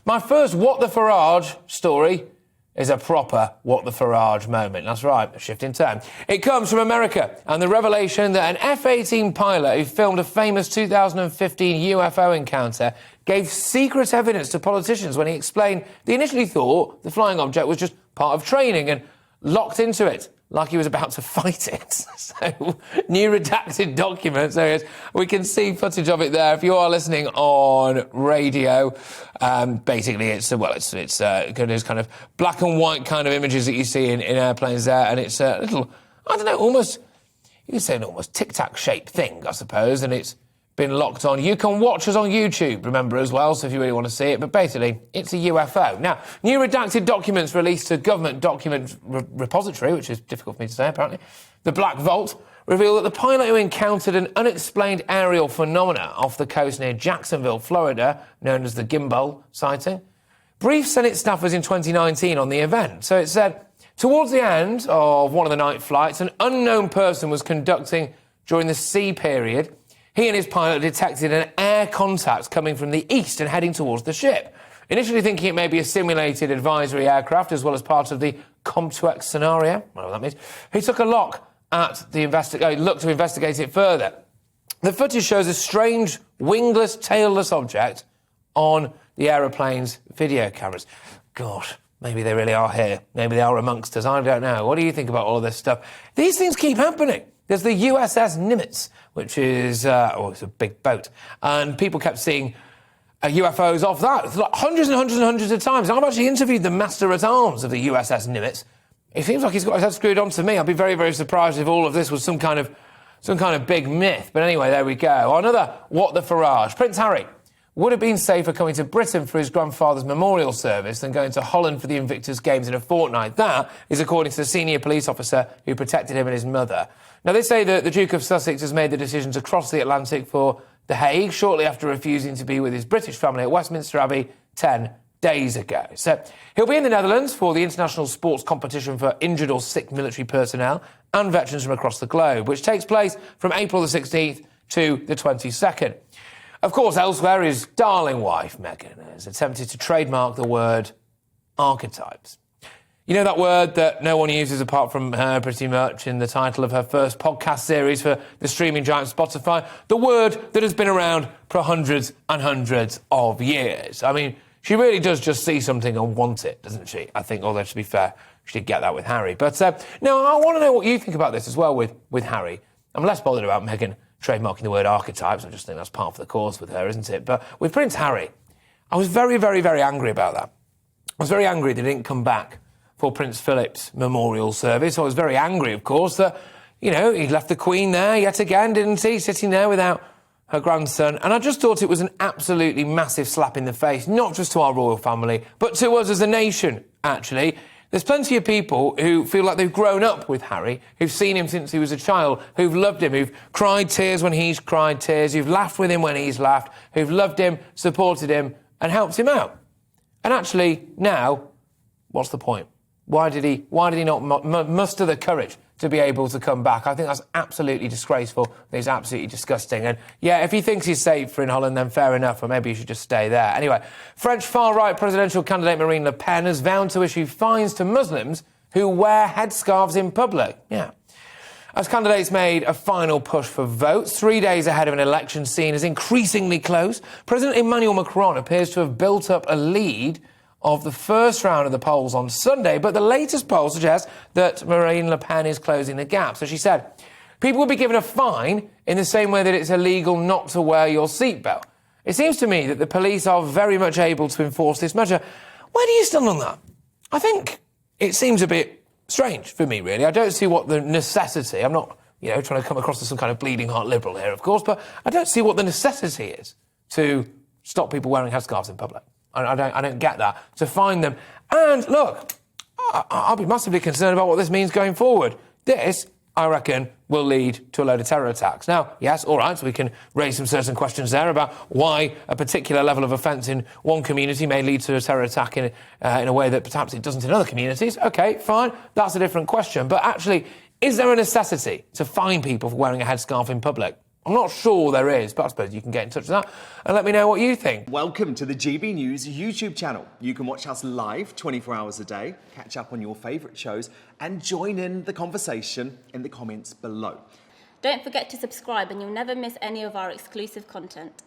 My first What the Farage story is a proper What the Farage moment. That's right, a shift in tone. It comes from America and the revelation that an F-18 pilot who filmed a famous 2015 UFO encounter gave secret evidence to politicians when he explained they initially thought the flying object was just part of training and locked into it like he was about to fight it. So, new redacted documents. There it is. We can see footage of it there. If you are listening on radio, basically it's kind of black and white kind of images that you see in airplanes there, and it's a little, I don't know, almost, you could say an almost tic-tac shaped thing, I suppose, and it's been locked on. You can watch us on YouTube, remember, as well, so if you really want to see it. But basically, it's a UFO. Now, new redacted documents released to government document repository, which is difficult for me to say, apparently. The Black Vault reveal that the pilot who encountered an unexplained aerial phenomena off the coast near Jacksonville, Florida, known as the Gimbal sighting, briefed Senate staffers in 2019 on the event. So it said, towards the end of one of the night flights, an unknown person was conducting during the sea period. He and his pilot detected an air contact coming from the east and heading towards the ship. Initially thinking it may be a simulated advisory aircraft as well as part of the COMTUX scenario, whatever that means, he took a look at the looked to investigate it further. The footage shows a strange wingless, tailless object on the aeroplane's video cameras. God, maybe they really are here. Maybe they are amongst us. I don't know. What do you think about all of this stuff? These things keep happening. There's the USS Nimitz, which is it's a big boat, and people kept seeing UFOs off that. It's like hundreds and hundreds and hundreds of times. I've actually interviewed the master-at-arms of the USS Nimitz. It seems like he's got his head screwed onto me. I'd be very, very surprised if all of this was some kind of big myth. But anyway, there we go. Another What the Farage. Prince Harry would have been safer coming to Britain for his grandfather's memorial service than going to Holland for the Invictus Games in a fortnight. That is according to the senior police officer who protected him and his mother. Now, they say that the Duke of Sussex has made the decision to cross the Atlantic for The Hague shortly after refusing to be with his British family at Westminster Abbey 10 days ago. So he'll be in the Netherlands for the international sports competition for injured or sick military personnel and veterans from across the globe, which takes place from April the 16th to the 22nd. Of course, elsewhere, his darling wife, Meghan, has attempted to trademark the word archetypes. You know that word that no one uses apart from her pretty much in the title of her first podcast series for the streaming giant Spotify? The word that has been around for hundreds and hundreds of years. I mean, she really does just see something and want it, doesn't she? I think, although to be fair, she did get that with Harry. But no, I want to know what you think about this as well with Harry. I'm less bothered about Meghan trademarking the word archetypes. I just think that's part of the course with her, isn't it? But with Prince Harry, I was very, very, very angry about that. I was very angry that he didn't come back for Prince Philip's memorial service. I was very angry, of course, that, he left the Queen there yet again, didn't he? Sitting there without her grandson. And I just thought it was an absolutely massive slap in the face, not just to our royal family, but to us as a nation, actually. There's plenty of people who feel like they've grown up with Harry, who've seen him since he was a child, who've loved him, who've cried tears when he's cried tears, who've laughed with him when he's laughed, who've loved him, supported him, and helped him out. And actually, now, what's the point? Why did he not muster the courage to be able to come back? I think that's absolutely disgraceful. It's absolutely disgusting. And yeah, if he thinks he's safe in Holland, then fair enough, or maybe he should just stay there. Anyway, French far-right presidential candidate Marine Le Pen has vowed to issue fines to Muslims who wear headscarves in public. Yeah. As candidates made a final push for votes, 3 days ahead of an election seen as increasingly close, President Emmanuel Macron appears to have built up a lead of the first round of the polls on Sunday, but the latest poll suggests that Marine Le Pen is closing the gap. So she said, people will be given a fine in the same way that it's illegal not to wear your seatbelt. It seems to me that the police are very much able to enforce this measure. Where do you stand on that? I think it seems a bit strange for me, really. I don't see what the necessity, I'm not, trying to come across as some kind of bleeding heart liberal here, of course, but I don't see what the necessity is to stop people wearing headscarves in public. I don't get that. To find them. And look, I'll be massively concerned about what this means going forward. This, I reckon, will lead to a load of terror attacks. Now, yes, all right, so we can raise some certain questions there about why a particular level of offence in one community may lead to a terror attack in a way that perhaps it doesn't in other communities. OK, fine, that's a different question. But actually, is there a necessity to fine people for wearing a headscarf in public? I'm not sure there is, but I suppose you can get in touch with that and let me know what you think. Welcome to the GB News YouTube channel. You can watch us live 24 hours a day, catch up on your favourite shows and join in the conversation in the comments below. Don't forget to subscribe and you'll never miss any of our exclusive content.